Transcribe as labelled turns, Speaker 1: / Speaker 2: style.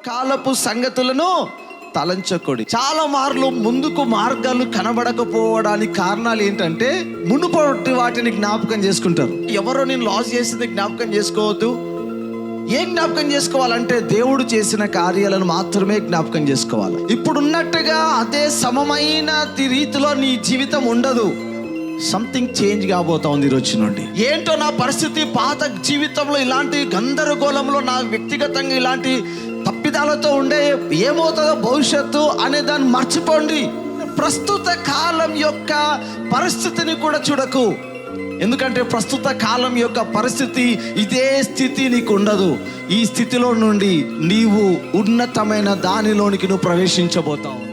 Speaker 1: కాలపు సంగతులను తలంచకొడి. చాలా మార్లు ముందుకు మార్గాలు కనబడకపోవడానికి కారణాలు ఏంటంటే మునుపటి వాటిని జ్ఞాపకం చేసుకుంటారు. ఎవరో నేను లాస్ చేసింది జ్ఞాపకం చేసుకోవద్దు. ఏం జ్ఞాపకం చేసుకోవాలంటే దేవుడు చేసిన కార్యాలను మాత్రమే జ్ఞాపకం చేసుకోవాలి. ఇప్పుడున్నట్టుగా అదే సమమైన రీతిలో నీ జీవితం ఉండదు. సంథింగ్ చేంజ్ కాబోతా ఉంది ఈరోజు నుండి. ఏంటో నా పరిస్థితి, పాత జీవితంలో ఇలాంటి గందరగోళంలో, నా వ్యక్తిగతంగా ఇలాంటి తప్పిదాలతో ఉండే, ఏమవుతుందో భవిష్యత్తు అనే దాన్ని మర్చిపోండి. ప్రస్తుత కాలం యొక్క పరిస్థితిని కూడా చూడకు. ఎందుకంటే ప్రస్తుత కాలం యొక్క పరిస్థితి ఇదే స్థితి నీకు ఉండదు. ఈ స్థితిలో నుండి నీవు ఉన్నతమైన దానిలోనికి నువ్వు ప్రవేశించబోతావు.